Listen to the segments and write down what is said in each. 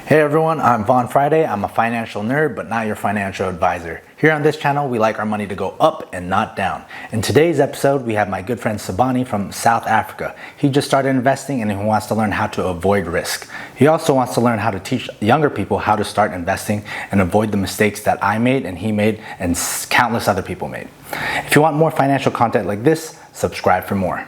Hey everyone, I'm Vaughn Friday. I'm a financial nerd, but not your financial advisor. Here on this channel, we like our money to go up and not down. In today's episode, we have my good friend Sibani from South Africa. He just started investing and he wants to learn how to avoid risk. He also wants to learn how to teach younger people how to start investing and avoid the mistakes that I made and he made and countless other people made. If you want more financial content like this, subscribe for more.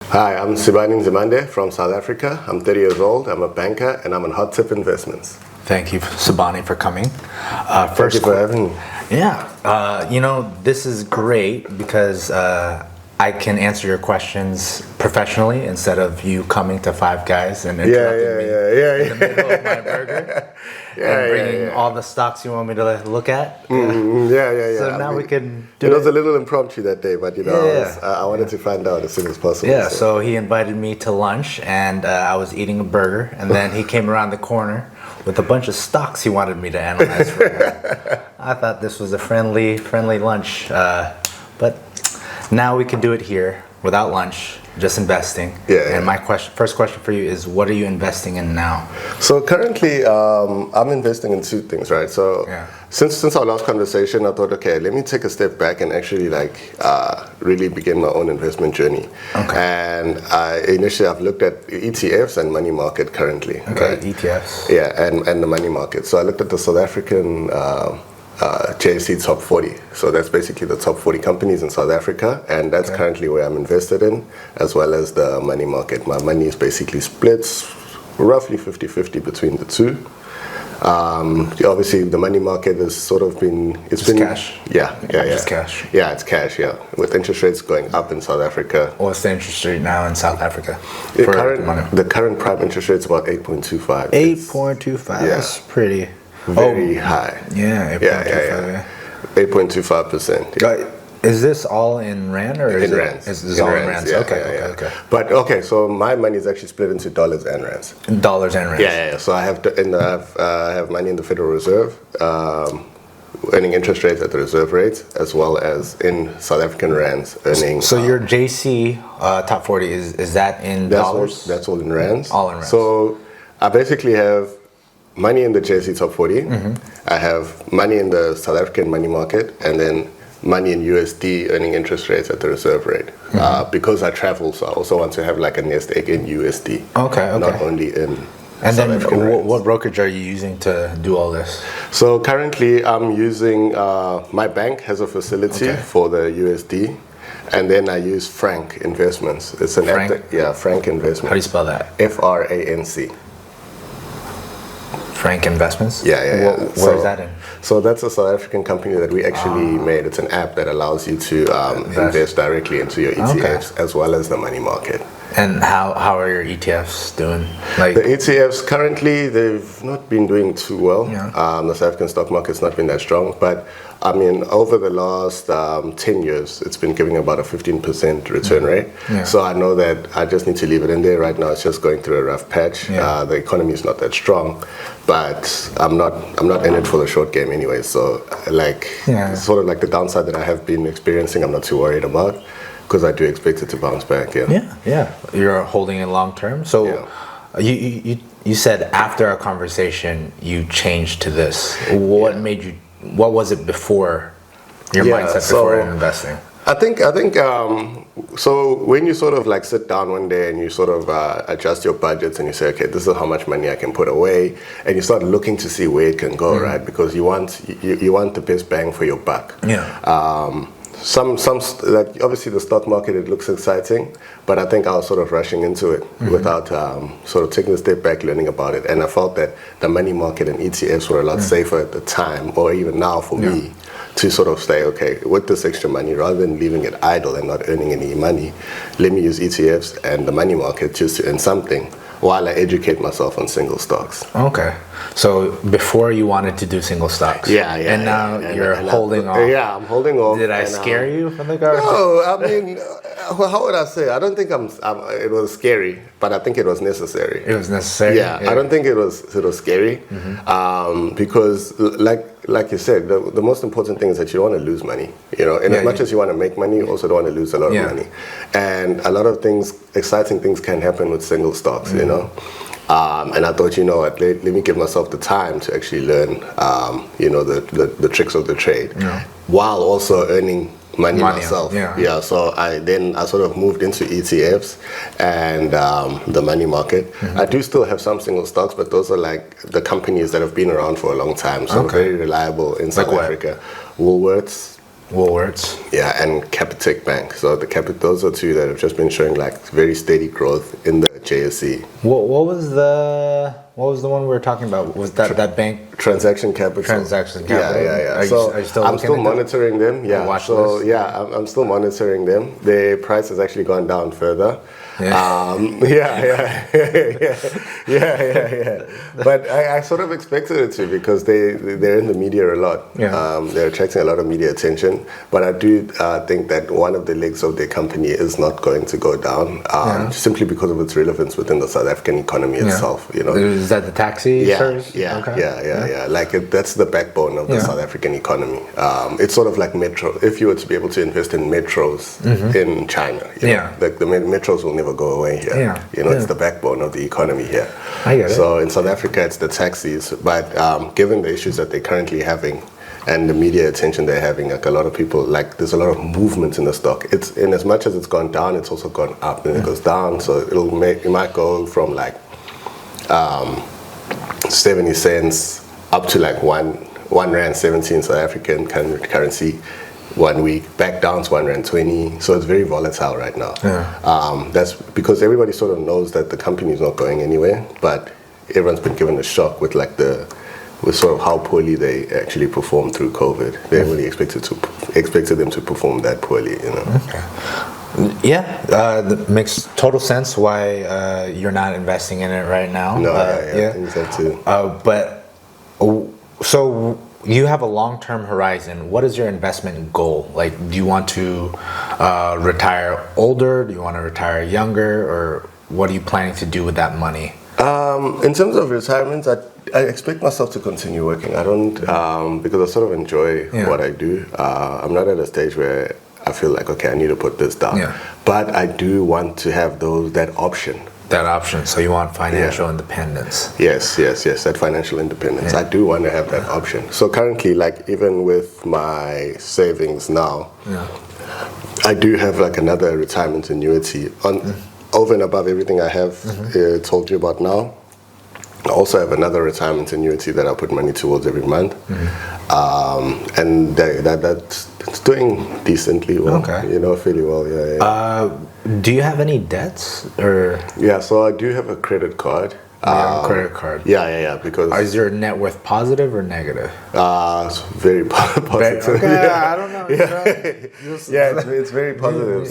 Hi, I'm Sibani from South Africa. I'm 30 years old, I'm a banker, and I'm on Hot Tip Investments. Thank you, Sibani, for coming. Thank you for having me. Yeah, this is great because I can answer your questions professionally instead of you coming to Five Guys and interrupting me in the middle of my burger and bringing all the stocks you want me to look at. So now we can do it. It was a little impromptu that day, but I wanted to find out as soon as possible. Yeah, so he invited me to lunch and I was eating a burger and then he came around the corner with a bunch of stocks he wanted me to analyze for him. I thought this was a friendly lunch, but now we can do it here without lunch, just investing. And my first question for you is, what are you investing in now? So currently, I'm investing in two things, right? So since our last conversation, I thought, okay, let me take a step back and actually really begin my own investment journey. And initially, I've looked at ETFs and money market currently. Right? ETFs. Yeah, and the money market. So I looked at the South African JSE Top 40. So that's basically the top 40 companies in South Africa, and that's currently where I'm invested in, as well as the money market. My money is basically split roughly 50-50 between the two. Obviously, the money market has sort of been... It's been cash? Just cash? Yeah, it's cash, with interest rates going up in South Africa. What's the interest rate now in South Africa? The current prime interest rate is about 8.25. 8.25, that's pretty... Very high. 8.25. 8.25%. Is this all in Rand or in Rands? Is this all in Rands? Okay. But so my money is actually split into dollars and Rands. Dollars and Rands. Yeah. So I have money in the Federal Reserve, earning interest rates at the reserve rates, as well as in South African Rands earning. So your JC Top 40 is that in dollars? That's all in Rands. All in Rands. So I basically have money in the JSE Top 40. I have money in the South African money market, and then money in USD earning interest rates at the reserve rate. Because I travel, so I also want to have like a nest egg in USD. Okay. Not only in And South then African what brokerage are you using to do all this? So currently I'm using, my bank has a facility for the USD. And then I use Frank Investments. It's an Frank? Frank Investments. How do you spell that? FRANC. Frank Investments? Yeah. Where is that in? So that's a South African company that we actually made. It's an app that allows you to invest directly into your ETFs as well as the money market. And how are your ETFs doing? The ETFs currently, they've not been doing too well. The South African stock market's not been that strong, but I mean, over the last 10 years, it's been giving about a 15% return rate. So I know that I just need to leave it in there. Right now, it's just going through a rough patch. The economy is not that strong, but I'm not in it for the short game anyway. So sort of like the downside that I have been experiencing, I'm not too worried about, because I do expect it to bounce back. You're holding it long term. So you said after our conversation you changed to this. What made you? What was it before your mindset before investing? I think so when you sort of like sit down one day and you sort of adjust your budgets and you say, okay, this is how much money I can put away, and you start looking to see where it can go, right? Because you want the best bang for your buck. Some like obviously the stock market, it looks exciting, but I think I was sort of rushing into it without sort of taking a step back, learning about it, and I felt that the money market and ETFs were a lot safer at the time, or even now for me, to sort of say, okay, with this extra money, rather than leaving it idle and not earning any money, let me use ETFs and the money market just to earn something while I educate myself on single stocks. Okay. So before you wanted to do single stocks. Yeah. And now you're holding off. Yeah, I'm holding off. Did I scare you from the card? No, I mean, how would I say? I don't think it was scary, but I think it was necessary. It was necessary? Yeah, I don't think it was scary, because like you said, the most important thing is that you don't want to lose money. And as much as you want to make money, you also don't want to lose a lot of money. And a lot of things, exciting things can happen with single stocks, and I thought, what, let me give myself the time to actually learn, the tricks of the trade, while also earning money myself. So I sort of moved into ETFs and the money market. I do still have some single stocks, but those are like the companies that have been around for a long time, so very reliable in South Africa. Woolworths. Yeah, and Capitec Bank. So those are two that have just been showing like very steady growth in the JSE. What was the one we were talking about? Was that bank? Transaction Capital. Yeah. I'm still monitoring them. Yeah. I'm still monitoring them. The price has actually gone down further. Yeah. But I sort of expected it to, because they're in the media a lot. They're attracting a lot of media attention. But I do think that one of the legs of their company is not going to go down, simply because of its relevance within the South African economy itself. Is that the taxi service? Yeah. Like that's the backbone of the South African economy. It's sort of like metro. If you were to be able to invest in metros in China, like the metros will never go away here. It's the backbone of the economy here. I get it. So in South Africa, it's the taxis. But given the issues that they're currently having and the media attention they're having, like a lot of people, like there's a lot of movement in the stock. It's in as much as it's gone down, it's also gone up. And it goes down, so it might go from like 70 cents up to like one rand 17 South African currency 1 week, back down to 1 rand 20. So it's very volatile right now. That's because everybody sort of knows that the company is not going anywhere, but everyone's been given a shock with sort of how poorly they actually performed through COVID. They really expected them to perform that poorly, Okay. That makes total sense why you're not investing in it right now. No, I think so too. So you have a long-term horizon. What is your investment goal? Like, do you want to retire older? Do you want to retire younger? Or what are you planning to do with that money? In terms of retirement, I expect myself to continue working. I don't, because I sort of enjoy what I do. I'm not at a stage where I feel like, okay, I need to put this down. But I do want to have that option. That option. So you want financial independence. Yes, that financial independence. I do want to have that option. So currently, like even with my savings now, I do have like another retirement annuity over and above everything I have told you about now. I also have another retirement annuity that I put money towards every month, and that's doing decently well. Fairly well. Do you have any debts or? Yeah, so I do have a credit card. Credit card. Yeah. Because is your net worth positive or negative? It's very positive. I don't know. It's very positive.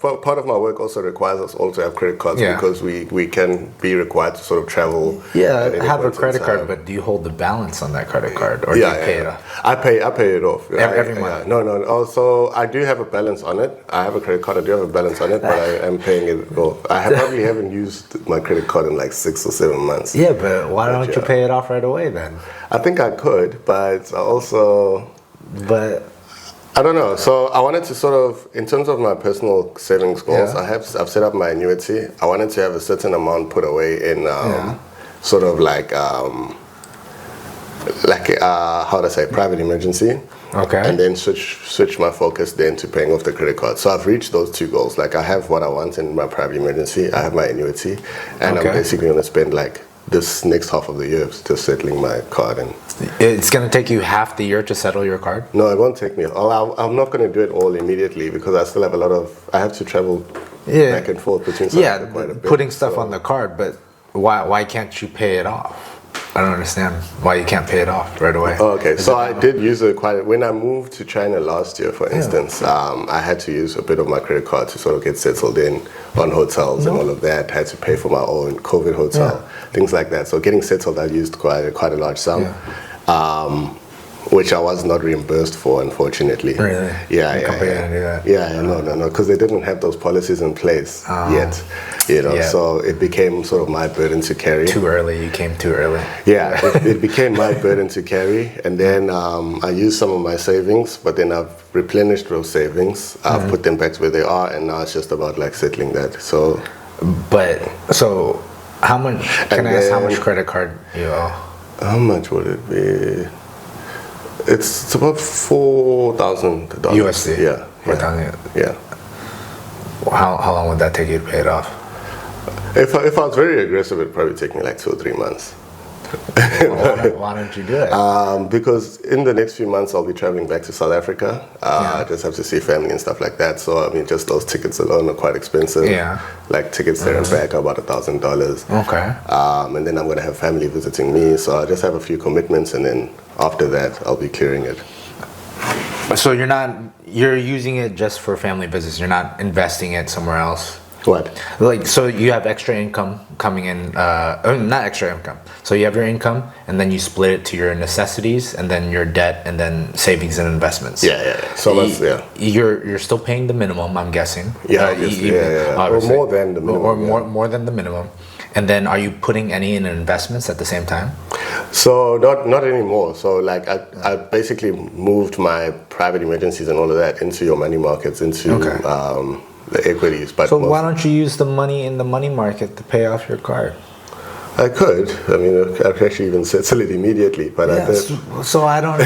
Part of my work also requires us all to have credit cards because we can be required to sort of travel. Have a credit card, but do you hold the balance on that credit card, or do you pay it off? I pay it off every month. No. Also, I do have a balance on it. I have a credit card. I do have a balance on it, but I am paying it off. Probably haven't used my credit card in like 6 or 7 months. Yeah, but why don't you pay it off right away then? I think I could, but also... But... I don't know. So I wanted to sort of, in terms of my personal savings goals, I've set up my annuity. I wanted to have a certain amount put away in sort of how to say, private emergency. Okay. And then switch my focus then to paying off the credit card. So I've reached those two goals. Like I have what I want in my private emergency. I have my annuity, and I'm basically going to spend like this next half of the year just settling my card. And it's going to take you half the year to settle your card? No, it won't take me. I'm not going to do it all immediately because I still have I have to travel back and forth between quite a bit. Putting stuff on the card, but why can't you pay it off? I don't understand why you can't pay it off right away. Oh, okay, so I did use it quite. When I moved to China last year, for instance, I had to use a bit of my credit card to sort of get settled in on hotels and all of that. Had to pay for my own COVID hotel, things like that. So getting settled, I used quite a large sum. Which I was not reimbursed for, unfortunately. Really? Yeah, Your company didn't do that? Yeah, no, because they didn't have those policies in place yet, so it became sort of my burden to carry. Too early, you came too early. Yeah, it became my burden to carry, and then I used some of my savings, but then I've replenished those savings, I've put them back to where they are, and now it's just about like settling that, so. So how much, can I ask how much credit card you owe? How much would it be? It's about $4,000 USD. Yeah. 4,000. Yeah. How long would that take you to pay it off? If I was very aggressive, it'd probably take me like 2 or 3 months. Why don't you do it? Because in the next few months I'll be traveling back to South Africa. I just have to see family and stuff like that. So I mean, just those tickets alone are quite expensive. Yeah. Like tickets there and back are about $1,000. Okay. And then I'm gonna have family visiting me. So I just have a few commitments, and then after that I'll be clearing it. So you're using it just for family visits. You're not investing it somewhere else. What? Like, so you have extra income coming in, not extra income. So you have your income, and then you split it to your necessities, and then your debt, and then savings and investments. Yeah. So that's, You're still paying the minimum, I'm guessing. Yeah, or more than the minimum. Or more than the minimum. And then are you putting any in investments at the same time? So not anymore. So like I basically moved my private emergencies and all of that into your money markets, into the equities. But so why don't you use the money in the money market to pay off your card? I could. I mean, I could actually even settle it immediately. But so I don't.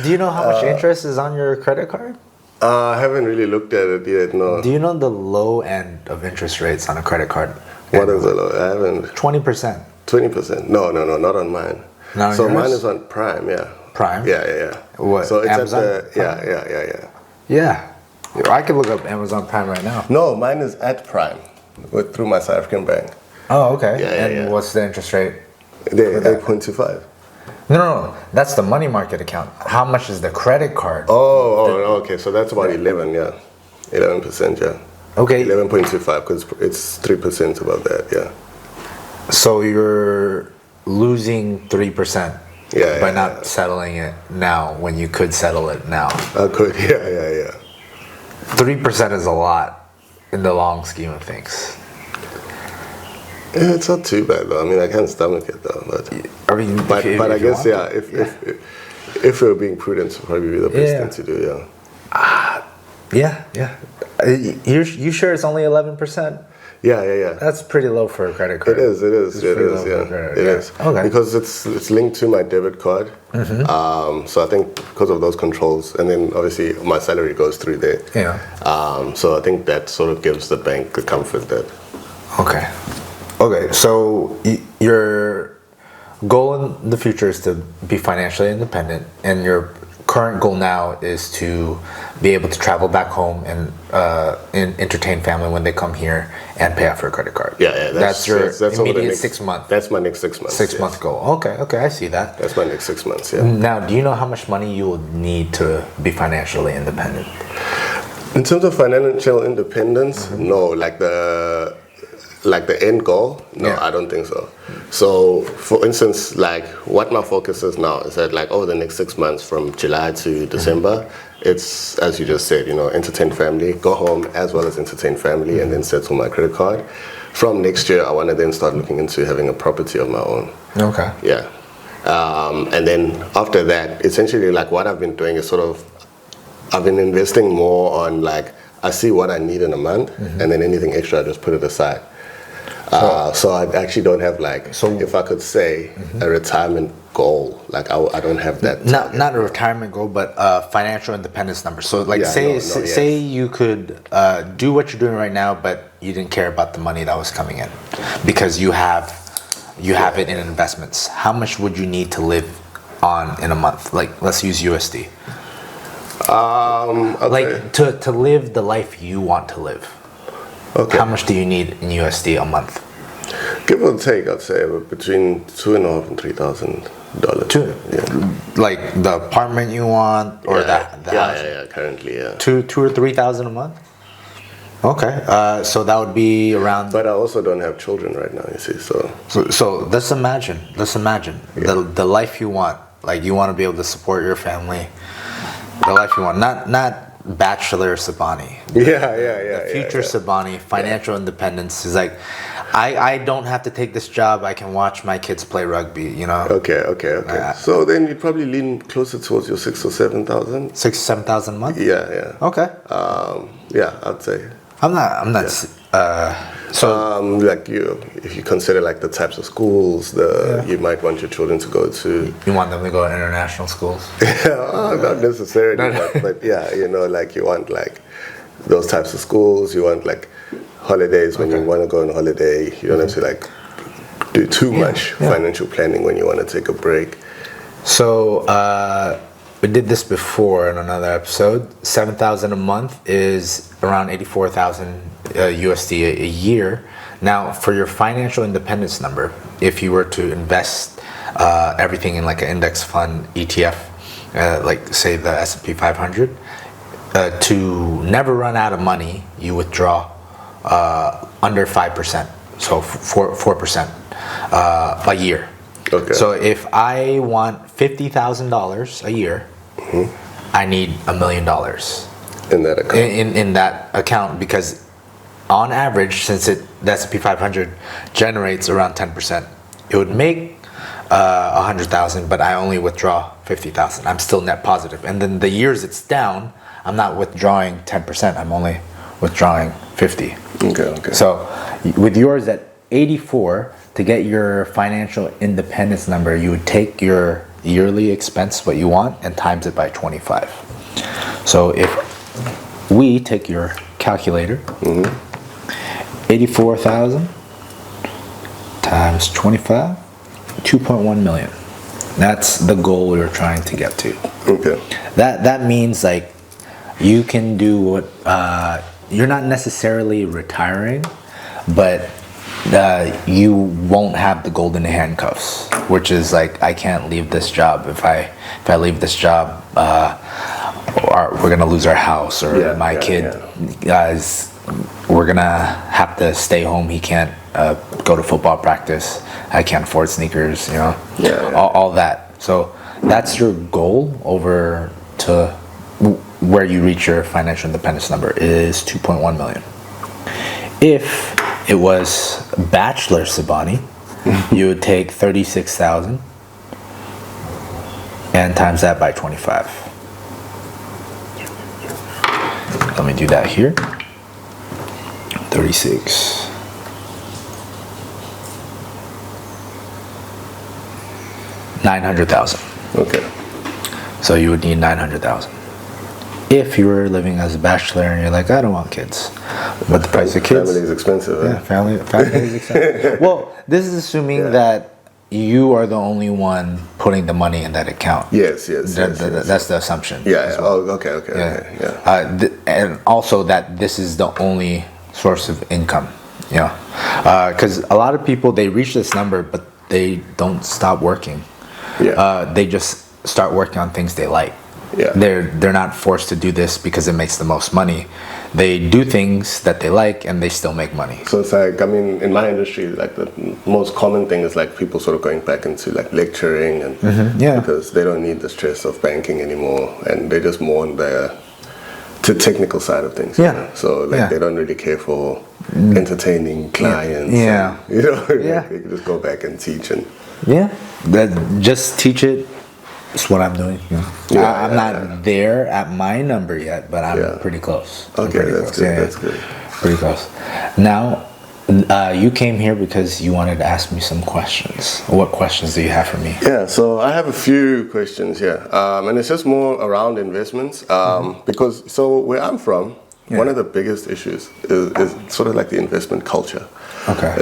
Do you know how much interest is on your credit card? I haven't really looked at it yet. No. Do you know the low end of interest rates on a credit card? What is the low? I haven't. 20%. 20%? No, not on mine. Not on so yours? mine is on Prime. Yeah. Prime? Yeah. What? So it's Amazon? at the Yeah. I could look up Amazon Prime right now. No, mine is at Prime through my South African bank. Oh, okay. Yeah. What's the interest rate? They're 8.25. No. That's the money market account. How much is the credit card? Okay. So that's about 11, 11%, yeah. Okay. 11.25, because it's 3% above that, yeah. So you're losing 3% by not settling it now when you could settle it now. I could, yeah. 3% is a lot in the long scheme of things. Yeah, it's not too bad though. I mean, I can't stomach it though. But I guess if we were being prudent, it would probably be the best thing to do. Yeah. You sure it's only 11%? Yeah. That's pretty low for a credit card. It is. It is. Okay. Because it's linked to my debit card. So I think because of those controls, and then obviously my salary goes through there. Yeah. So I think that sort of gives the bank the comfort that. Okay. So your goal in the future is to be financially independent, and your current goal now is to be able to travel back home and entertain family when they come here and pay off your credit card. Yeah. That's your immediate 6 month. That's my next 6 months. 6 month goal. Okay, I see that. That's my next 6 months. Yeah. Now, do you know how much money you will need to be financially independent? In terms of financial independence, no. Like the end goal, no, I don't think so. So, for instance, like what my focus is now is that like over the next 6 months, from July to December, it's, as you just said, entertain family, go home as well as entertain family, and then settle my credit card. From next year, I want to then start looking into having a property of my own. Okay. Yeah. And then after that, essentially like what I've been doing is I've been investing more on like, I see what I need in a month, and then anything extra, I just put it aside. So I actually don't have if I could say a retirement goal, like I don't have that. Not a retirement goal, but a financial independence number. So say you could do what you're doing right now, but you didn't care about the money that was coming in because you have it in investments. How much would you need to live on in a month? Like, let's use USD. Okay. Like to live the life you want to live. Okay. How much do you need in USD a month? Give or take, I'd say between $2,500 and $3,000. Like the apartment you want, or the house? Yeah. Currently, yeah. Two or 3,000 a month. Okay, so that would be around. But I also don't have children right now. You see, so let's imagine the life you want. Like, you want to be able to support your family. The life you want, not Bachelor Sibani. The future Sibani, financial independence is like, I don't have to take this job. I can watch my kids play rugby. You know. Okay. So then you probably lean closer towards your 6,000 or 7,000. 6,000 or 7,000 a month. Yeah. Okay. I'd say. I'm not. Like if you consider like the types of schools you might want your children to go to. You want them to go to international schools? Not necessarily, but yeah, like you want like those types of schools. You want like holidays when you want to go on holiday. You don't have to like do too much financial planning when you want to take a break. So we did this before in another episode. 7,000 a month is around 84,000 USD a year. Now, for your financial independence number, if you were to invest everything in like an index fund ETF, like say the S&P 500, to never run out of money, you withdraw under 5%, so 4% a year. Okay. So if I want $50,000 a year, I need $1 million in that account. In that account, because on average, since the S&P 500 generates around 10%, it would make 100,000, but I only withdraw 50,000. I'm still net positive. And then the years it's down, I'm not withdrawing 10%. I'm only withdrawing 50. Okay. So with yours at 84, to get your financial independence number, you would take your yearly expense, what you want, and times it by 25. So if we take your calculator, 84,000 times 25, 2.1 million. That's the goal we were trying to get to. Okay. That means like you can do what you're not necessarily retiring, but you won't have the golden handcuffs, which is like, I can't leave this job. If I leave this job, we're gonna lose our house, or my kid, guys, we're gonna have to stay home. He can't go to football practice. I can't afford sneakers. All that. So that's your goal over to where you reach your financial independence number is 2.1 million. If it was Bachelor Sibani, you would take 36,000 and times that by 25. Let me do that here. 36. $900,000. Okay. So you would need 900,000. If you were living as a bachelor and you're like, I don't want kids, but the price of kids, family is expensive. Yeah, family is expensive. Well, this is assuming that you are the only one putting the money in that account. Yes. That's the assumption. Yeah. Well. Okay. And also that this is the only source of income. Because a lot of people, they reach this number, but they don't stop working. They just start working on things they like. They're not forced to do this because it makes the most money. They do things that they like and they still make money. So it's like, I mean, in my industry, like the most common thing is like people sort of going back into like lecturing and because they don't need the stress of banking anymore, and they just more on the technical side of things. So like they don't really care for entertaining clients. And, they can just go back and teach and just teach it. It's what I'm doing. I'm not there at my number yet, but I'm pretty close. Okay, that's good. That's good. Pretty close. Now, you came here because you wanted to ask me some questions. What questions do you have for me? Yeah, so I have a few questions here, and it's just more around investments. Because where I'm from, one of the biggest issues is sort of like the investment culture. Okay.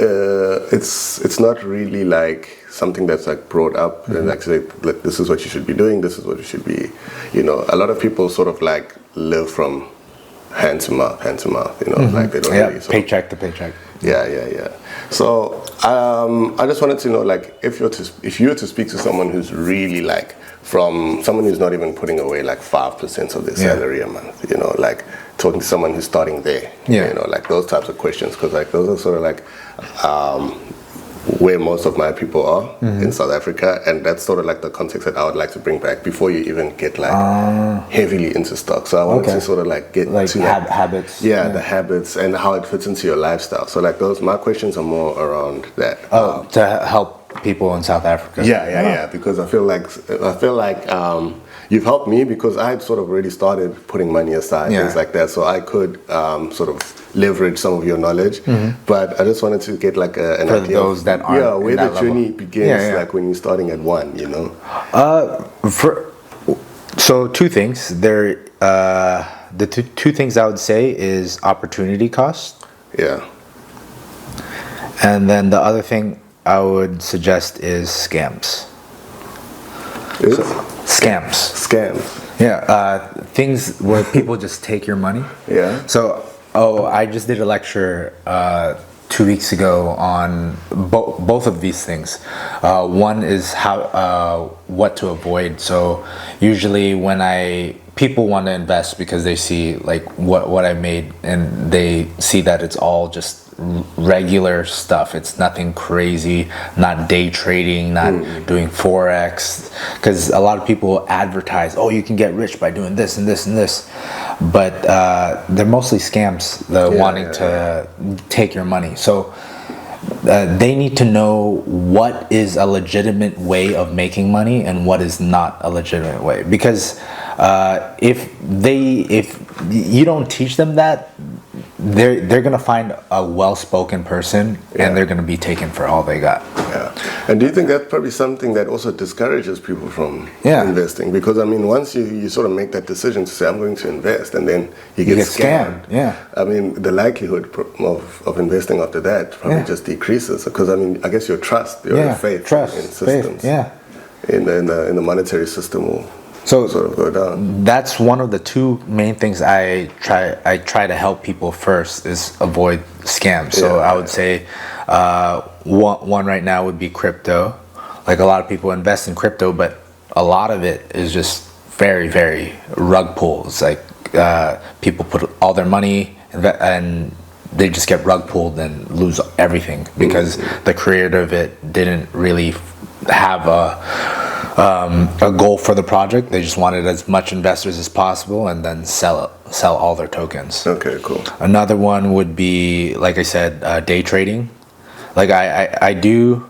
It's not really like something that's like brought up and like say like this is what you should be doing, this is what you should be. A lot of people sort of like live from hand to mouth. Like they don't really paycheck to paycheck. Yeah. So I just wanted to know, like, if you were to speak to someone who's really like, from someone who's not even putting away like 5% of their salary a month, you know, like talking to someone who's starting there, you know, like those types of questions, because like those are sort of like where most of my people are in South Africa, and that's sort of like the context that I would like to bring back before you even get like heavily into stock. So I wanted to sort of like get like to habits. The habits and how it fits into your lifestyle. So like my questions are more around that. To help people in South Africa. Yeah. Because I feel like you've helped me, because I had sort of already started putting money aside, things like that. So I could sort of leverage some of your knowledge. But I just wanted to get like an For idea those that aren't where in the that journey level. begins, like when you're starting at 1, you know. So two things. The two things I would say is opportunity cost. Yeah. And then the other thing I would suggest is scams. Scams. Yeah, things where people just take your money. Yeah. So, I just did a lecture 2 weeks ago on both of these things. One is what to avoid. So usually when people want to invest because they see like what I made, and they see that it's all just regular stuff. It's nothing crazy, not day trading, not doing forex, because a lot of people advertise, oh, you can get rich by doing this and this and this, but they're mostly scams, wanting to take your money. So they need to know what is a legitimate way of making money and what is not a legitimate way, because if you don't teach them that, they're gonna find a well-spoken person, and they're gonna be taken for all they got. Yeah. And do you think that's probably something that also discourages people from investing? Because I mean, once you sort of make that decision to say, I'm going to invest, and then you get scammed. Yeah. I mean, the likelihood of investing after that probably just decreases, because I mean, I guess your faith in systems, in the monetary system will sort of go down. That's one of the two main things I try to help people first, is avoid scams. So I would say one right now would be crypto. Like, a lot of people invest in crypto, but a lot of it is just very, very rug pulls. Like, people put all their money and they just get rug pulled and lose everything, because the creator of it didn't really have a goal for the project. They just wanted as much investors as possible, and then sell all their tokens. Okay, cool. Another one would be, like I said, day trading. Like I do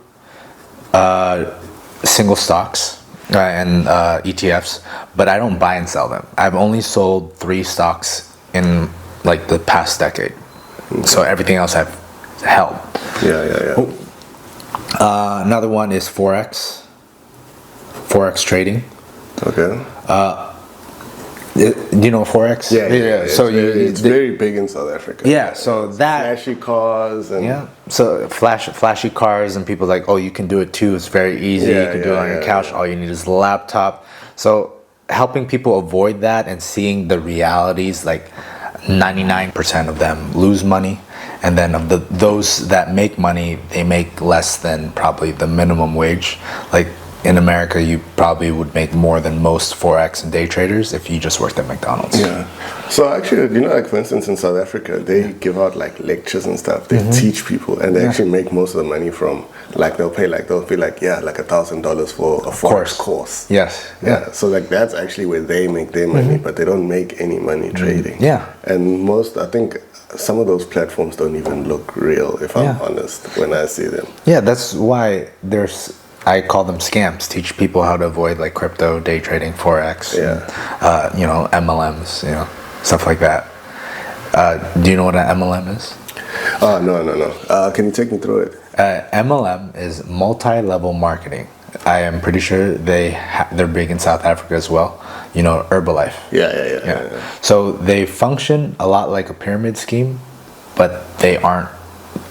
single stocks and ETFs, but I don't buy and sell them. I've only sold 3 stocks in like the past decade. So everything else I've held. Yeah. Another one is forex trading. Okay. Do you know forex? Yeah. So it's very big in South Africa. Yeah. So that flashy cars and So flashy cars, and people like, oh, you can do it too. It's very easy. You can do it on your couch. All you need is a laptop. So helping people avoid that and seeing the realities, like 99% of them lose money, and then of those that make money, they make less than probably the minimum wage. Like, in America, you probably would make more than most forex and day traders if you just worked at McDonald's. Yeah. So actually, you know, like for instance, in South Africa, they give out like lectures and stuff. They teach people, and they actually make most of the money from, like, they'll be like $1,000 for a forex course. Yes. Yeah. So like that's actually where they make their money, but they don't make any money trading. Yeah. And I think some of those platforms don't even look real, if I'm honest, when I see them. Yeah, that's why I call them scams. Teach people how to avoid like crypto, day trading, forex, MLMs, stuff like that. Do you know what an MLM is? No. Can you take me through it? MLM is multi-level marketing. I am pretty sure they're big in South Africa as well. You know, Herbalife. Yeah. So they function a lot like a pyramid scheme, but they aren't.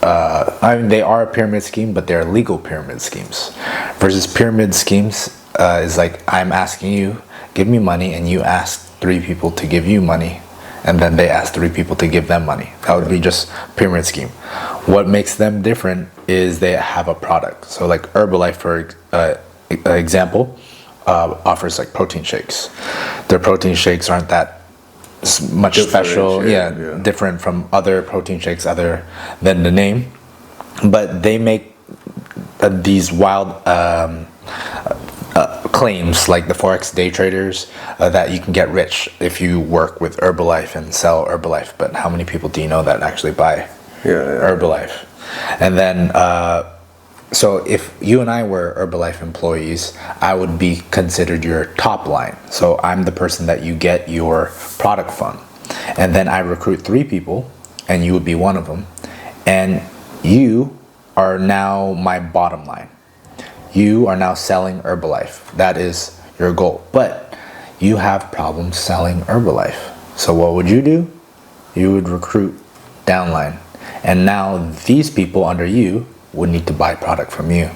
They are a pyramid scheme, but they're legal pyramid schemes. Versus pyramid schemes is like, I'm asking you, give me money, and you ask 3 people to give you money, and then they ask 3 people to give them money. That would be just pyramid scheme. What makes them different is they have a product. So like Herbalife, for example, offers like protein shakes. Their protein shakes aren't that much special, different from other protein shakes other than the name, but they make these wild claims like the Forex day traders that you can get rich if you work with Herbalife and sell Herbalife. But how many people do you know that actually buy Herbalife? And then so if you and I were Herbalife employees, I would be considered your top line. So I'm the person that you get your product from. And then I recruit 3 people, and you would be one of them. And you are now my bottom line. You are now selling Herbalife. That is your goal. But you have problems selling Herbalife. So what would you do? You would recruit downline. And now these people under you would need to buy product from you.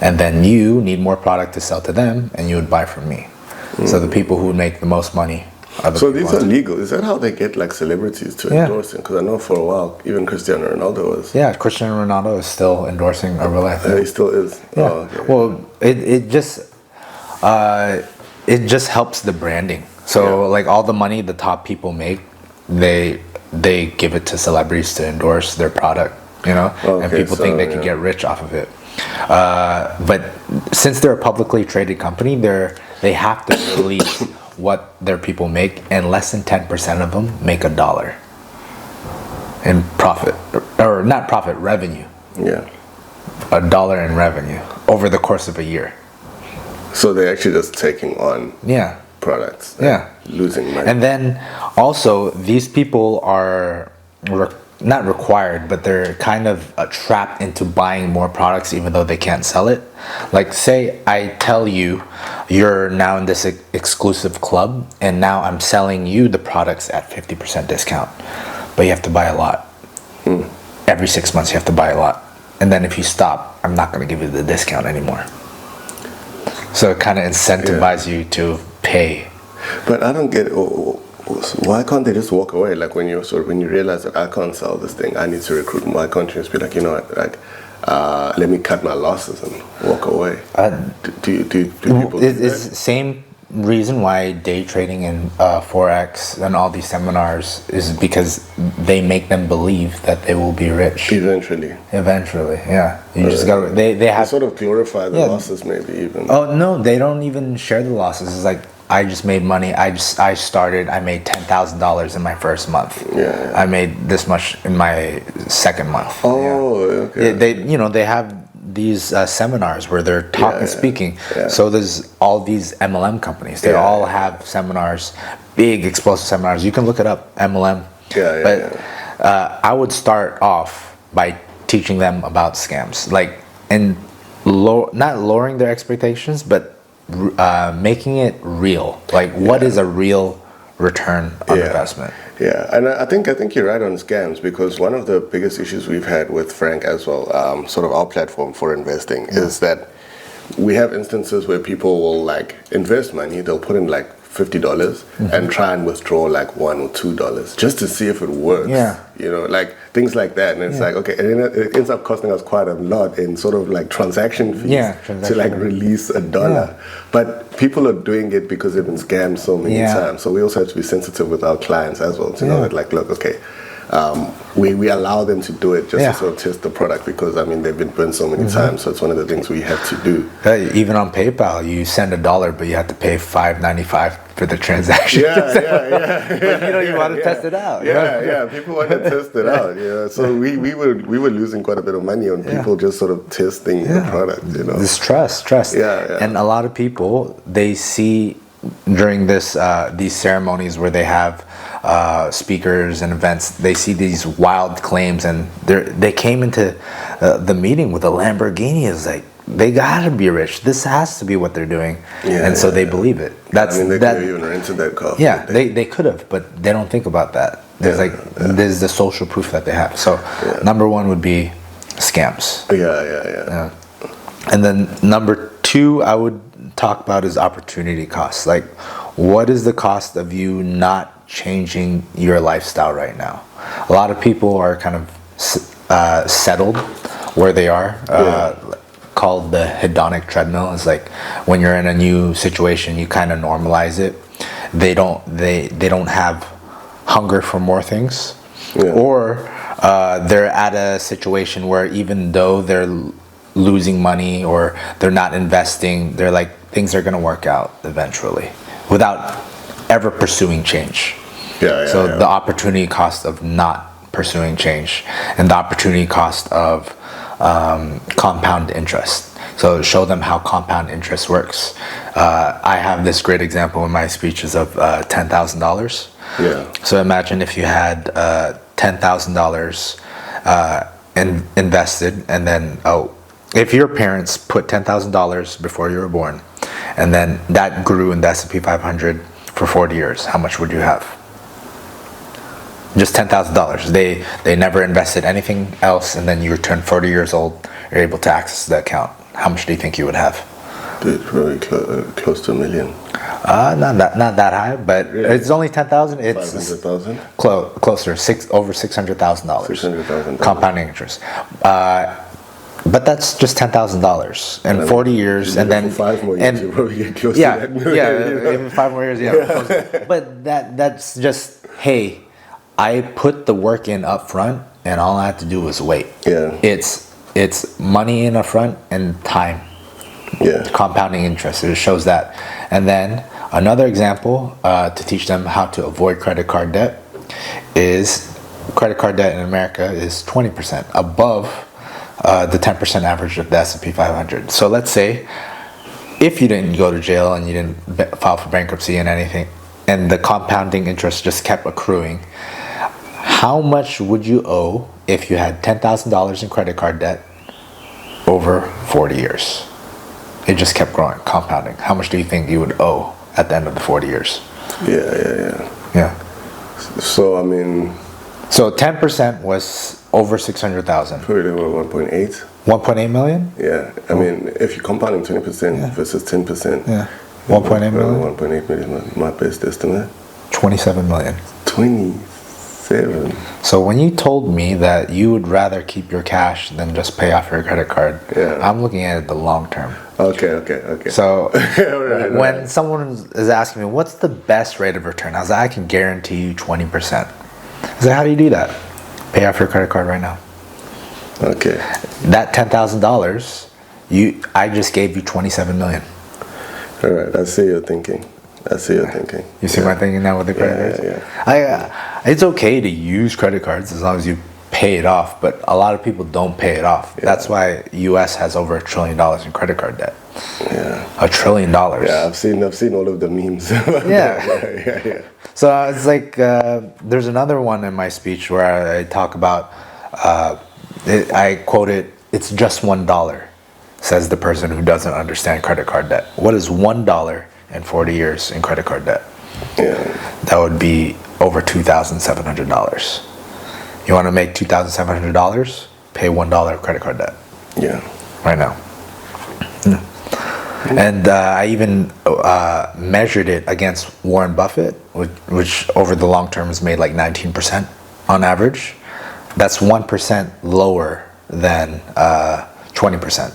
And then you need more product to sell to them, and you would buy from me. So the people who would make the most money are the So people these are legal. Is that how they get like celebrities to endorse them? Because I know for a while, even Cristiano Ronaldo was. Yeah, Cristiano Ronaldo is still endorsing Herbalife. He still is. Yeah. Oh, okay. Well, it just helps the branding. So like all the money the top people make, they give it to celebrities to endorse their product, you know, and people think they can get rich off of it. But since they're a publicly traded company, they have to release what their people make, and less than 10% of them make $1 in profit, or not profit, revenue. Yeah. $1 in revenue over the course of a year. So they're actually just taking on products. Losing money. And then also these people are not required, but they're kind of trapped into buying more products even though they can't sell it. Like say I tell you you're now in this exclusive club, and now I'm selling you the products at 50% discount, but you have to buy a lot. Every 6 months you have to buy a lot, and then if you stop, I'm not going to give you the discount anymore. So it kind of incentivizes you to pay. But I don't get it. Why can't they just walk away? Like when you realize that I can't sell this thing, I need to recruit more. Why can't you just be like, you know what, like let me cut my losses and walk away? Do people? It's the same reason why day trading and Forex and all these seminars is because they make them believe that they will be rich Eventually, yeah. You just got they have sort of glorify the losses, maybe even. Oh no, they don't even share the losses. It's like, I just made money. I made $10,000 in my first month. I made this much in my second month. Okay. They have these seminars where they're speaking. So there's all these MLM companies. They all have seminars, big explosive seminars. You can look it up, MLM. I would start off by teaching them about scams, like, and not lowering their expectations, but making it real. Like, what is a real return on investment? And I think you're right on scams, because one of the biggest issues we've had with Frank as well, sort of our platform for investing, is that we have instances where people will like invest money, they'll put in like $50 and try and withdraw like $1 or $2 just to see if it works. You know, like things like that. And it's like, okay, and then it ends up costing us quite a lot in sort of like transaction fees to like release $1. But people are doing it because they've been scammed so many times. So we also have to be sensitive with our clients as well to know that, like, look, okay, we allow them to do it just to sort of test the product, because I mean they've been burned so many times. So it's one of the things we have to do. Even on PayPal, you send $1, but you have to pay $5.95 for the transaction. But you want to test it out. People want to test it out. So we were losing quite a bit of money on people just sort of testing the product. You know, this trust. And a lot of people, they see during these ceremonies where they have speakers and events, they see these wild claims, and they came into the meeting with a Lamborghini. It's like, they gotta be rich. This has to be what they're doing, and so they believe it. They could have even rented that car. They could have, but they don't think about that. There's there's the social proof that they have. So number one would be scams. And then number two, I would talk about is opportunity costs. Like, what is the cost of you not changing your lifestyle right now? A lot of people are kind of settled where they are. Called the hedonic treadmill. Is like when you're in a new situation, you kind of normalize it. They don't have hunger for more things, or they're at a situation where even though they're losing money or they're not investing, they're like, things are going to work out eventually without ever pursuing change. So the opportunity cost of not pursuing change and the opportunity cost of compound interest. So show them how compound interest works. I have this great example in my speeches of $10,000. So imagine if you had $10,000 invested, and then if your parents put $10,000 before you were born, and then that grew in the S&P 500 for 40 years, how much would you have? Just $10,000. They never invested anything else, and then you turn 40 years old, you're able to access the account. How much do you think you would have? Probably close to $1 million. Not that high, but it's only 10,000. It's 500,000. Closer, over $600,000. $600,000 compounding interest. But that's just $10,000 in 40 years, and then 5 more years, you probably get close to that. Even 5 more years, But that's just, hey, I put the work in up front, and all I have to do was wait. It's money in up front and time. Compounding interest. It shows that. And then another example to teach them how to avoid credit card debt is credit card debt in America is 20% above the 10% average of the S&P 500. So let's say if you didn't go to jail and you didn't file for bankruptcy and anything, and the compounding interest just kept accruing, how much would you owe if you had $10,000 in credit card debt over 40 years? It just kept growing, compounding. How much do you think you would owe at the end of the 40 years? So, I mean... So 10% was over 600,000. Probably about 1.8. 1.8 million? I mean, if you're compounding 20% versus 10%. 1.8 million? 1.8 million, my best estimate. 27 million. 27. So when you told me that you would rather keep your cash than just pay off your credit card, I'm looking at it the long term. Okay. So when someone is asking me, what's the best rate of return? I was like, I can guarantee you 20%. I was like, how do you do that? Pay off your credit card right now. Okay. That $10,000, I just gave you 27 million. All right, I see your thinking. You see my thinking now with the credit cards? It's okay to use credit cards as long as you pay it off, but a lot of people don't pay it off. That's why U.S. has over $1 trillion in credit card debt. $1 trillion. I've seen all of the memes. So it's like there's another one in my speech where I talk about. I quote it. It's just $1, says the person who doesn't understand credit card debt. What is $1 in 40 years in credit card debt? That would be over $2,700. You want to make $2,700? Pay $1 credit card debt. Right now. And I even measured it against Warren Buffett, which over the long term has made like 19% on average. That's 1% lower than 20%.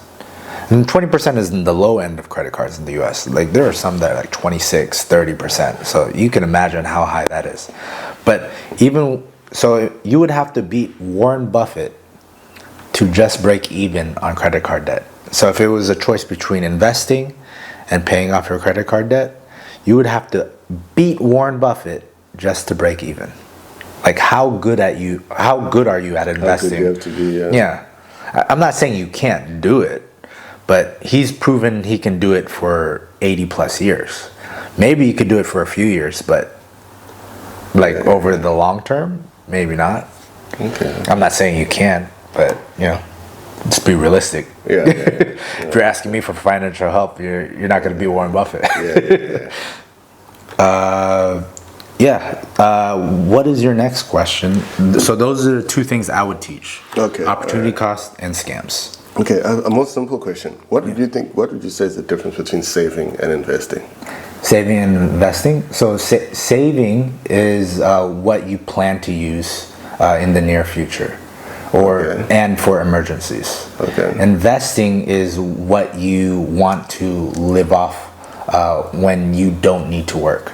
And 20% is in the low end of credit cards in the US. Like there are some that are like 26, 30%. So you can imagine how high that is. But even so, you would have to beat Warren Buffett to just break even on credit card debt. So if it was a choice between investing and paying off your credit card debt, you would have to beat Warren Buffett just to break even. Like how good are you at investing? How good you have to be, I'm not saying you can't do it, but he's proven he can do it for 80 plus years. Maybe you could do it for a few years, but over the long term, maybe not. I'm not saying you can, but just be realistic. If you're asking me for financial help, you're not going to be Warren Buffett. What is your next question? So those are the two things I would teach. Opportunity cost and scams. Okay, a more simple question. What would you say is the difference between saving and investing? Saving and investing? So saving is what you plan to use in the near future. and for emergencies. Okay. Investing is what you want to live off when you don't need to work.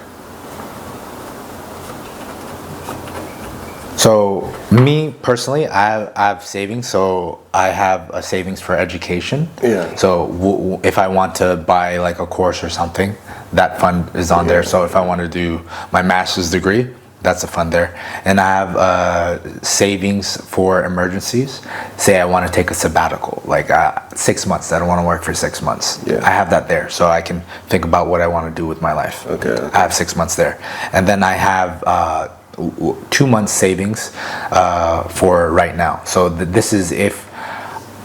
So me personally, I have savings. So I have a savings for education. Yeah. So if I want to buy like a course or something, that fund is on there. So if I want to do my master's degree, that's a fund there. And I have savings for emergencies. Say I want to take a sabbatical, like 6 months. I don't want to work for 6 months. Yeah. I have that there, so I can think about what I want to do with my life. Okay. I have 6 months there, and then I have 2 months savings for right now. So this is if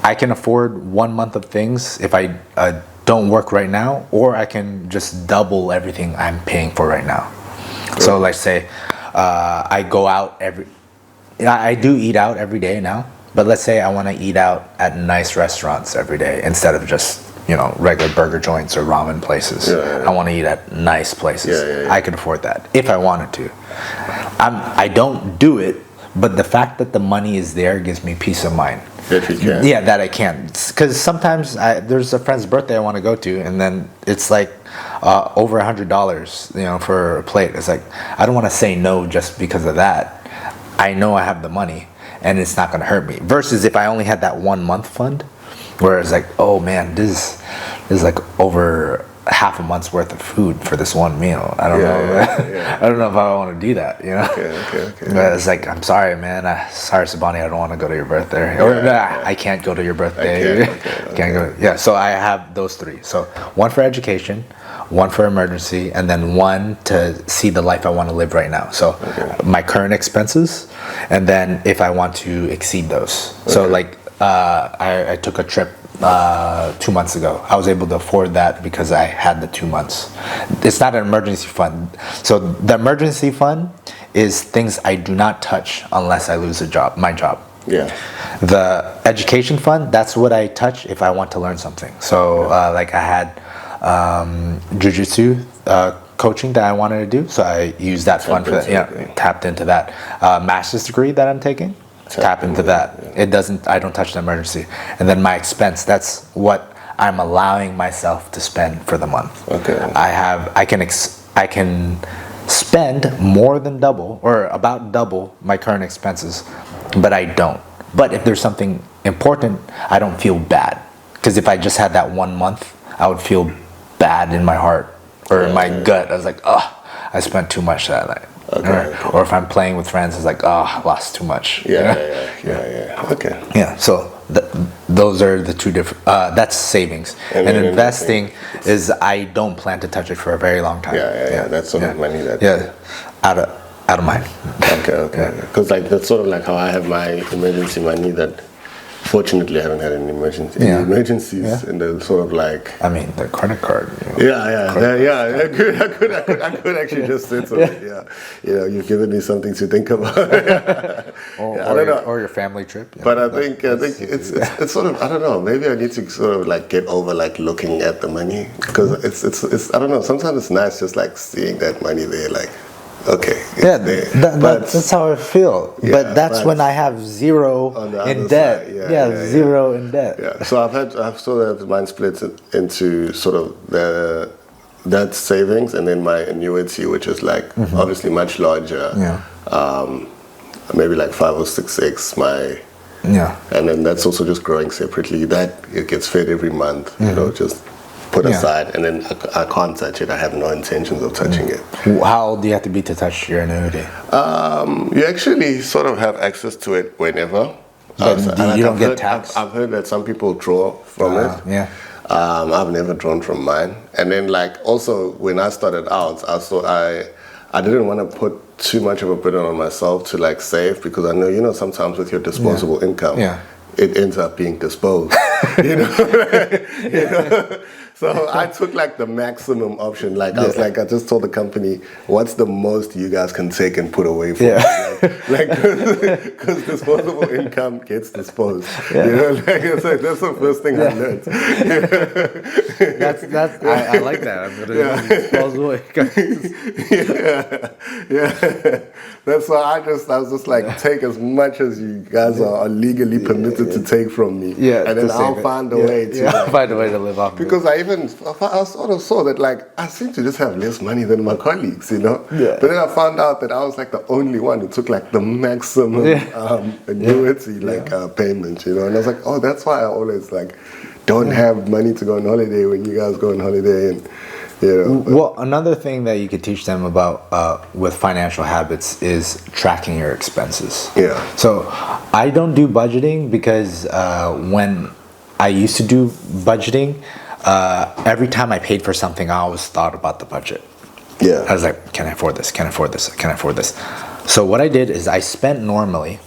I can afford 1 month of things if I don't work right now, or I can just double everything I'm paying for right now. Sure. So like say I go out I do eat out every day now, but let's say I want to eat out at nice restaurants every day instead of just regular burger joints or ramen places. Yeah. I want to eat at nice places. Yeah. I can afford that if I wanted to. I don't do it, but the fact that the money is there gives me peace of mind. If you can. Yeah, that I can. Because sometimes there's a friend's birthday I want to go to, and then it's like over $100, for a plate. It's like I don't want to say no just because of that. I know I have the money, and it's not going to hurt me. Versus if I only had that 1 month fund, where it's like, oh man, this is like over half a month's worth of food for this one meal. I don't know. Yeah. I don't know if I want to do that. Okay. But it's like, I'm sorry, man. Sorry, Sibani, I don't want to go to your birthday. I can't go to your birthday. Can't go. Yeah. So I have those three. So one for education, one for emergency, and then one to see the life I want to live right now. So my current expenses, and then if I want to exceed those. So like I took a trip 2 months ago. I was able to afford that because I had the 2 months. It's not an emergency fund. So the emergency fund is things I do not touch unless I lose my job. Yeah. The education fund, that's what I touch if I want to learn something. So like I had jiu-jitsu coaching that I wanted to do, so I used that fund for that. Yeah, tapped into that. Master's degree that I'm taking, tap into that. I don't touch the emergency. And then my expense, that's what I'm allowing myself to spend for the month. Okay. I can spend more than double or about double my current expenses, but I don't. But if there's something important, I don't feel bad. Because if I just had that 1 month, I would feel bad in my heart or in my gut. I was like, oh, I spent too much that night. Okay. Or if I'm playing with friends, it's like, oh, I lost too much. Yeah. Okay. Yeah, so those are the two different, that's savings. And investing is I don't plan to touch it for a very long time. Yeah. That's sort of money that... Yeah, out of mind. Okay. Because like that's sort of like how I have my emergency money that... Fortunately, I haven't had any emergencies in the sort of like... I mean, the credit card. Yeah. I could actually just say something. Yeah. You've given me something to think about. or your family trip. But I think it's sort of, I don't know, maybe I need to sort of like get over like looking at the money. Because it's I don't know, sometimes it's nice just like seeing that money there, like... Okay. That's how I feel. Yeah, but that's when I have zero in debt. Zero in debt. Yeah. So I've sort of mine split into sort of that savings and then my annuity, which is like obviously much larger. Yeah. Maybe like 5 or 6x and then that's also just growing separately. That it gets fed every month. Just put aside, and then I can't touch it. I have no intentions of touching it. How old do you have to be to touch your annuity? You actually sort of have access to it whenever. You don't get taxed? I've heard that some people draw from it. Yeah. I've never drawn from mine. And then like also when I started out, I didn't want to put too much of a burden on myself to like save, because I know, sometimes with your disposable income, it ends up being disposed. So I took like the maximum option. Like I was like, I just told the company, what's the most you guys can take and put away for me? Like, because disposable income gets disposed. You know, like it's like, that's the first thing I learned. I like that. I'm gonna disposable income. That's why I was just like, take as much as you guys are legally permitted to take from me. And then I'll find a way to find a way to live off of because I sort of saw that like I seem to just have less money than my colleagues, you know. But then I found out that I was like the only one who took like the maximum annuity payment, you know. And I was like, oh, that's why I always like don't have money to go on holiday when you guys go on holiday and. Well, another thing that you could teach them about with financial habits is tracking your expenses. So I don't do budgeting because when I used to do budgeting, every time I paid for something, I always thought about the budget. I was like, can I afford this? Can I afford this? Can I afford this? So what I did is I spent normally,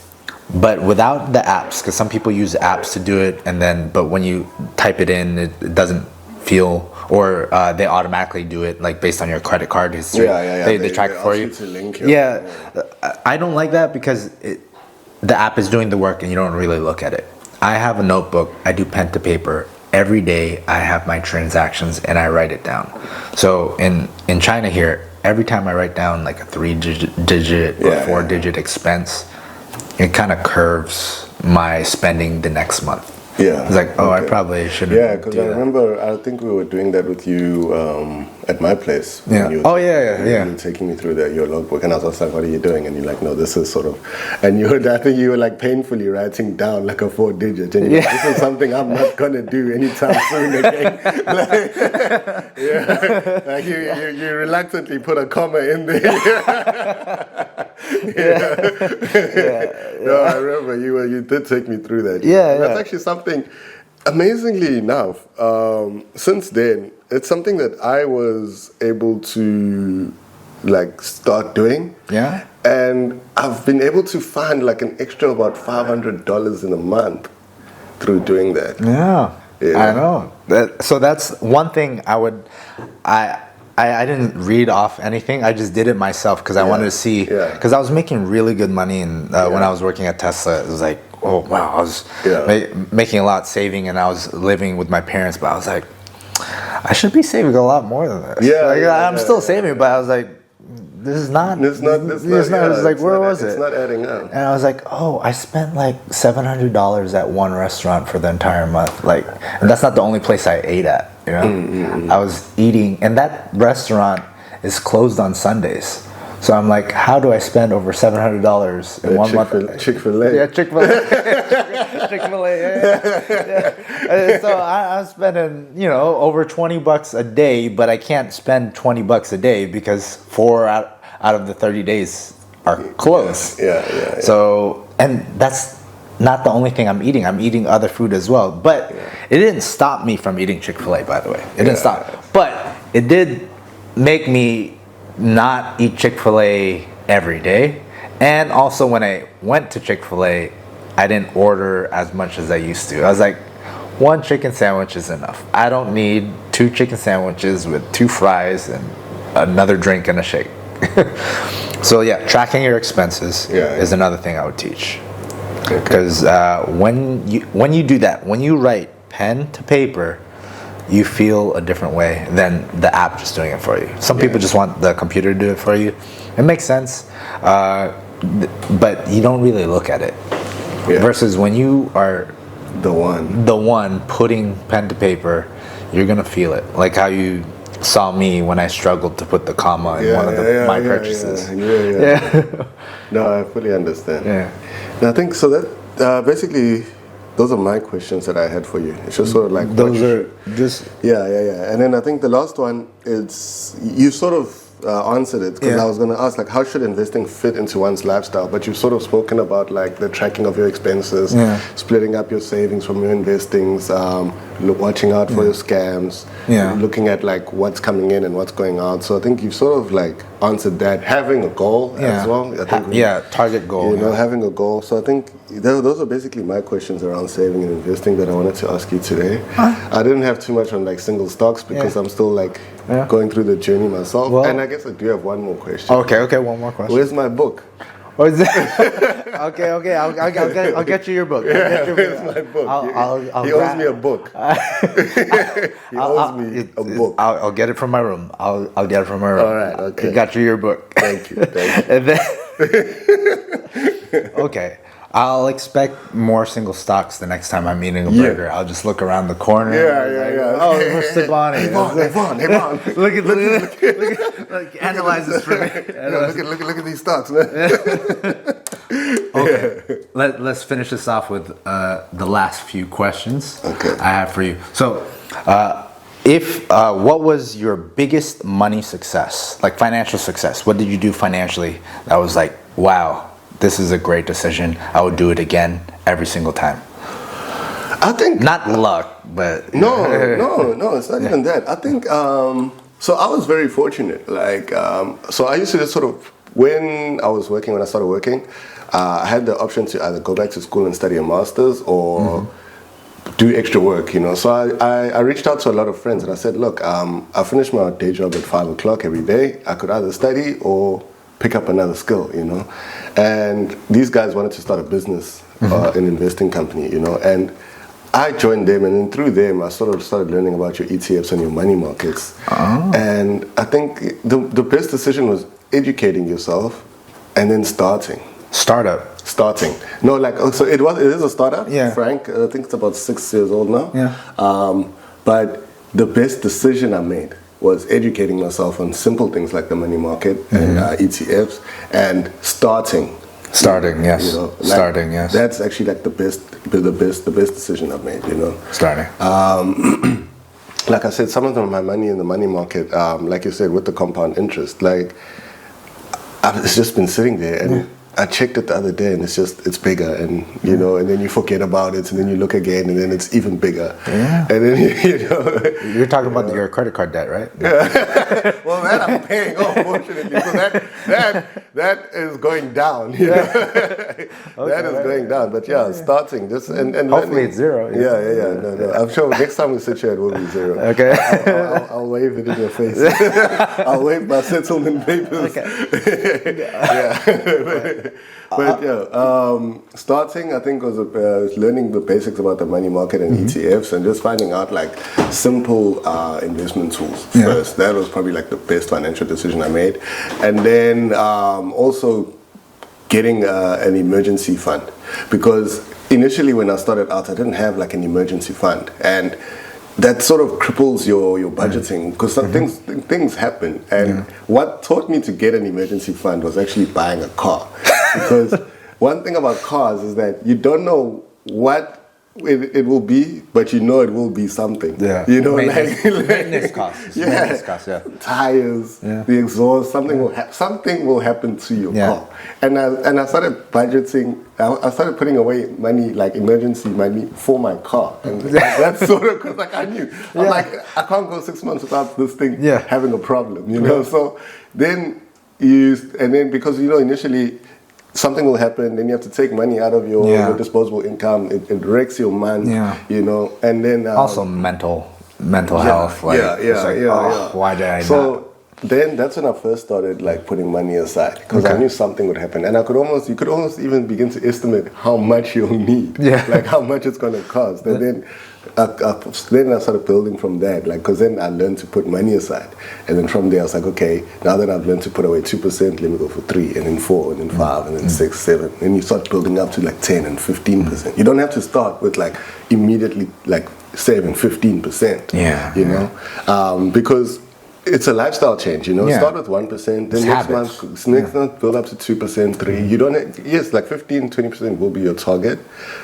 but without the apps, because some people use apps to do it, but when you type it in, it doesn't feel, or they automatically do it like based on your credit card history. They track it for you. I don't like that because the app is doing the work and you don't really look at it. I have a notebook. I do pen to paper. Every day I have my transactions and I write it down. So in China here, every time I write down like a 3-digit or 4-digit expense, it kind of curves my spending the next month. It's like, I probably shouldn't. Because I remember, I think we were doing that with you at my place. You were taking me through your logbook, and I was also like, what are you doing? And you're like, no, this is sort of, and I think you were like painfully writing down like a 4-digit, and you're like, this is something I'm not gonna do anytime soon again. Like you reluctantly put a comma in there. No, I remember you did take me through that. That's actually something. Amazingly enough, since then, it's something that I was able to like start doing. And I've been able to find like an extra about $500 in a month through doing that. I know. So that's one thing I didn't read off anything. I just did it myself because I wanted to see. Because I was making really good money, and when I was working at Tesla, it was like, oh wow, I was making a lot, saving, and I was living with my parents. But I was like, I should be saving a lot more than this. I'm still saving, but I was like, this is not. It's like, where was it? It's not adding up. And I was like, oh, I spent like $700 at one restaurant for the entire month. Like, and that's not the only place I ate at. You know, I was eating, and that restaurant is closed on Sundays. So I'm like, how do I spend over $700 in 1 month? Chick-fil-A. Chick-fil-A. So I'm spending, over $20 a day, but I can't spend $20 a day because 4 out of the 30 days are closed. So, and that's not the only thing I'm eating. I'm eating other food as well. But it didn't stop me from eating Chick-fil-A, by the way. It didn't stop. But it did make me not eat Chick-fil-A every day. And also when I went to Chick-fil-A, I didn't order as much as I used to. I was like, 1 chicken sandwich is enough. I don't need 2 chicken sandwiches with 2 fries and another drink and a shake. So tracking your expenses is another thing I would teach. Because when you do that, when you write pen to paper, you feel a different way than the app just doing it for you. Some people just want the computer to do it for you. It makes sense, but you don't really look at it. Versus when you are the one putting pen to paper, you're gonna feel it. Like how you saw me when I struggled to put the comma in one of my purchases. No, I fully understand. And I think so that basically those are my questions that I had for you. It's just sort of like those are just And then I think the last one is you sort of answered it because Yeah. I was going to ask, like, how should investing fit into one's lifestyle? But you've sort of spoken about, like, the tracking of your expenses, splitting up your savings from your investings, watching out for your scams, looking at, like, what's coming in and what's going out. So I think you've sort of, like, answered that. Having a goal as well. I think target goal. You know, having a goal. So I think those are basically my questions around saving and investing that I wanted to ask you today. I didn't have too much on, like, single stocks because I'm still, like, going through the journey myself. Well, and I guess I do have one more question. Okay, one more question. Where's my book? Oh, is it? Okay, I'll get you your book. Where's my book? He owes me a book. He owes me a book. I'll get it from my room. I'll get it from my room. All right, okay. I got you your book. Thank you. And then, okay. I'll expect more single stocks the next time I'm eating a burger. I'll just look around the corner. Yeah. Oh, where's Sibani? Hey, Vaughn. Look, analyze this for me. Look at these stocks, man. Okay, let's finish this off with the last few questions I have for you. So, what was your biggest money success, like financial success? What did you do financially that was like, wow, this is a great decision. I would do it again every single time. I think not luck, but no, it's not even that. I think so. I was very fortunate. Like, so I used to just sort of when I started working, I had the option to either go back to school and study a master's or do extra work. You know, so I reached out to a lot of friends and I said, look, I finished my day job at 5 o'clock every day. I could either study or pick up another skill, you know. And these guys wanted to start a business, an investing company, you know. And I joined them, and then through them, I sort of started learning about your ETFs and your money markets. And I think the best decision was educating yourself and then starting. Starting. No, like, so it is a startup, Frank. I think it's about 6 years old now. But the best decision I made was educating myself on simple things like the money market and ETFs and starting. Yes. You know, like, yes. That's actually like the best decision I've made. You know. Starting. Like I said, some of my money in the money market, like you said, with the compound interest, like it's just been sitting there and. I checked it the other day and it's bigger and you know, and then you forget about it and then you look again and then it's even bigger. Yeah. And then you know you're talking about your credit card debt, right? Yeah. Well, that I'm paying off, fortunately. So that is going down. You know? That is going down. But starting this and hopefully it's zero. Yeah. No. I'm sure next time we sit here it will be zero. Okay. I'll wave it in your face. I'll wave my settlement papers. Okay. But starting I think was learning the basics about the money market and ETFs and just finding out like simple investment tools first. That was probably like the best financial decision I made. And then also getting an emergency fund, because initially when I started out I didn't have like an emergency fund, and that sort of cripples your budgeting because some things happen. And what taught me to get an emergency fund was actually buying a car. Because one thing about cars is that you don't know what it will be, but you know it will be something. Yeah. You know, maintenance costs. Maintenance costs, tires, the exhaust, something will happen to your car. And I started budgeting. I started putting away money, like emergency money, for my car. And that's sort of because like I knew, I'm like, I can't go 6 months without this thing having a problem. You know, so then because you know initially. Something will happen, then you have to take money out of your disposable income. It wrecks your mind, you know, and then also mental health. Like, why did I not? So then that's when I first started like putting money aside because I knew something would happen, and you could almost even begin to estimate how much you'll need, like how much it's going to cost, and then I started building from that, like, because then I learned to put money aside, and then from there I was like, okay, now that I've learned to put away 2%, let me go for 3, and then 4, and then 5, and then 6, 7, and you start building up to like 10 and 15%. You don't have to start with like immediately like saving 15%. You know, because it's a lifestyle change, you know. Yeah. Start with 1%, then It's next habits. month build up to 2%, 3%. You don't. Yes, like 15, 20% will be your target,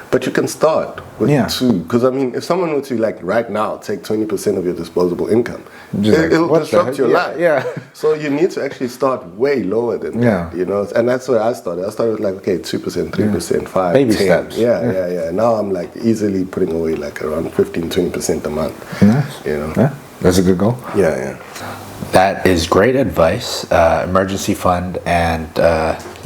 but you can start with 2. Because I mean, if someone were to like right now take 20% of your disposable income, it'll disrupt your life. Yeah. So you need to actually start way lower than that, you know. And that's where I started. I started with like 2%, 3%, 5, baby 10. steps. Yeah. Now I'm like easily putting away like around 15, 20% a month. Nice. You know. Yeah. That's a good goal. Yeah. That is great advice. Emergency fund and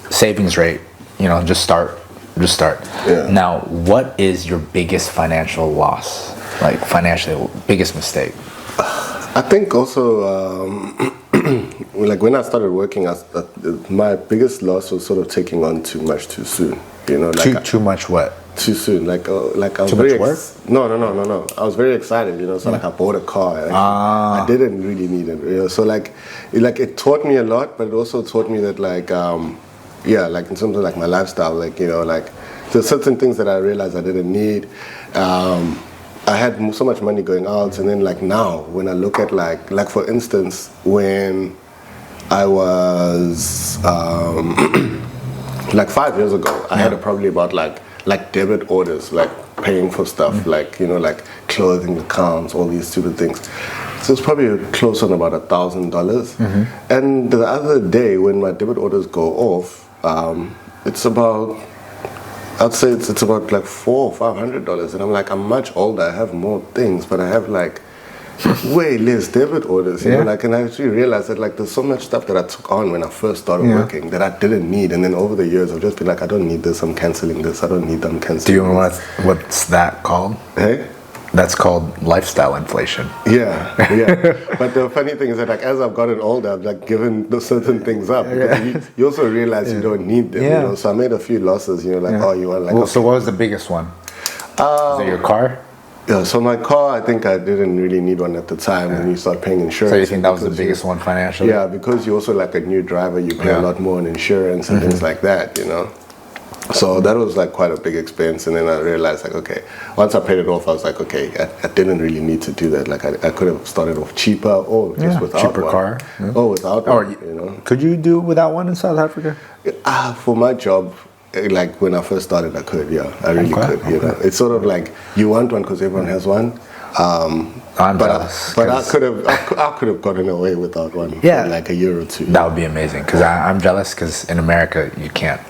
savings rate. You know, just start. Yeah. Now, what is your biggest financial loss? Like financially, biggest mistake? I think also, like when I started working, my biggest loss was sort of taking on too much too soon. You know, like Too much what? too soon. Like I was Too very much work? No. I was very excited. You know, so like I bought a car. I didn't really need it. You know, so like it taught me a lot, but it also taught me that like like in terms of like my lifestyle, like you know, like there's certain things that I realized I didn't need. I had so much money going out, and then like now when I look at like for instance when I was like 5 years ago, I had probably about like debit orders, like paying for stuff, like you know, like clothing accounts, all these stupid things. So it's probably close on about $1,000. And the other day when my debit orders go off, it's about, I'd say it's about like $400 or $500, and I'm like, I'm much older, I have more things, but I have like way less debit orders, you know, like, and I actually realized that like there's so much stuff that I took on when I first started working that I didn't need, and then over the years I've just been like, I don't need this, I'm canceling this, I don't need them, canceling. Do you know what's that called? Hey? That's called lifestyle inflation. Yeah. But the funny thing is that like as I've gotten older, I've like given those certain things up. Because you also realize you don't need them. You know? So I made a few losses. You know, like oh, you want like. Well, so what was the biggest one? Is it your car? Yeah. So my car, I think I didn't really need one at the time when you start paying insurance. So you think that was the biggest one financially? Yeah, because you're also like a new driver, you pay a lot more on insurance and things like that. You know. So that was like quite a big expense, and then I realized like, okay, once I paid it off, I was like, okay, I didn't really need to do that. Like I could have started off cheaper or just without cheaper one. car. Yeah. Or without one, you know. Could you do without one in South Africa? For my job, like when I first started, I could, I really could. You know, it's sort of like you want one because everyone has one. I'm jealous. But I could have gotten away without one for like a year or two. That would be amazing because I'm jealous because in America you can't.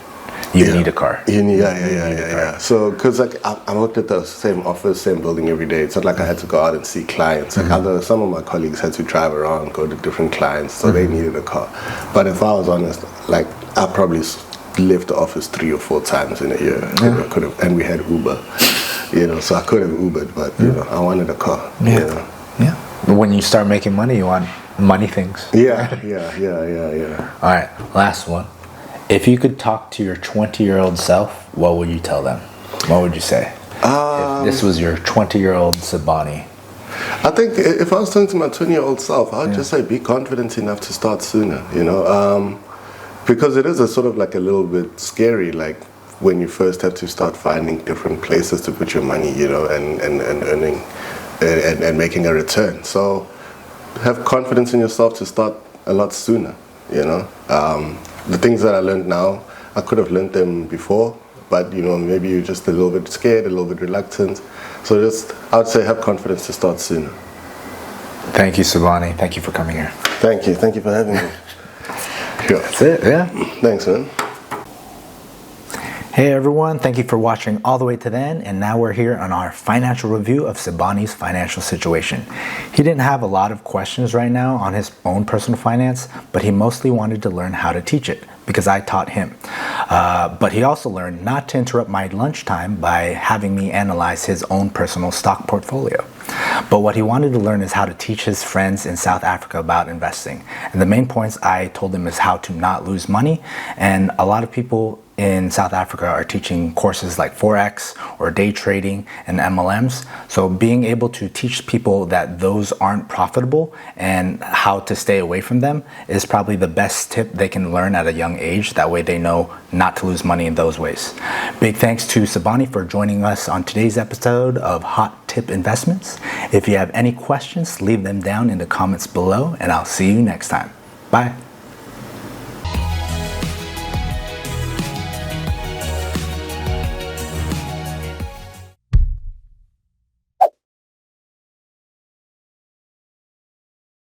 You need a car. You need, yeah. So, because like I worked at the same office, same building every day. It's not like I had to go out and see clients. Like some of my colleagues had to drive around, go to different clients, so they needed a car. But if I was honest, like I probably left the office 3 or 4 times in a year. I could have, and we had Uber, you know. So I could have Ubered, but you know, I wanted a car. Yeah. You know? Yeah. When you start making money, you want money things. Yeah. All right, last one. If you could talk to your 20-year-old self, what would you tell them? What would you say? If this was your 20-year-old Sibani. I think if I was talking to my 20-year-old self, I would just say be confident enough to start sooner, you know, because it is a sort of like a little bit scary, like when you first have to start finding different places to put your money, you know, and earning and making a return. So have confidence in yourself to start a lot sooner, you know. The things that I learned now, I could have learned them before, but you know, maybe you're just a little bit scared, a little bit reluctant. So I would say have confidence to start sooner. Thank you, Sibani. Thank you for coming here. Thank you for having me. Sure. That's it, yeah. Thanks, man. Hey everyone, thank you for watching all the way to the end, and now we're here on our financial review of Sibani's financial situation. He didn't have a lot of questions right now on his own personal finance, but he mostly wanted to learn how to teach it because I taught him. But he also learned not to interrupt my lunchtime by having me analyze his own personal stock portfolio. But what he wanted to learn is how to teach his friends in South Africa about investing. And the main points I told him is how to not lose money, and a lot of people in South Africa are teaching courses like Forex or day trading and MLMs. So being able to teach people that those aren't profitable and how to stay away from them is probably the best tip they can learn at a young age. That way they know not to lose money in those ways. Big thanks to Sibani for joining us on today's episode of Hot Tip Investments. If you have any questions, leave them down in the comments below, and I'll see you next time. Bye.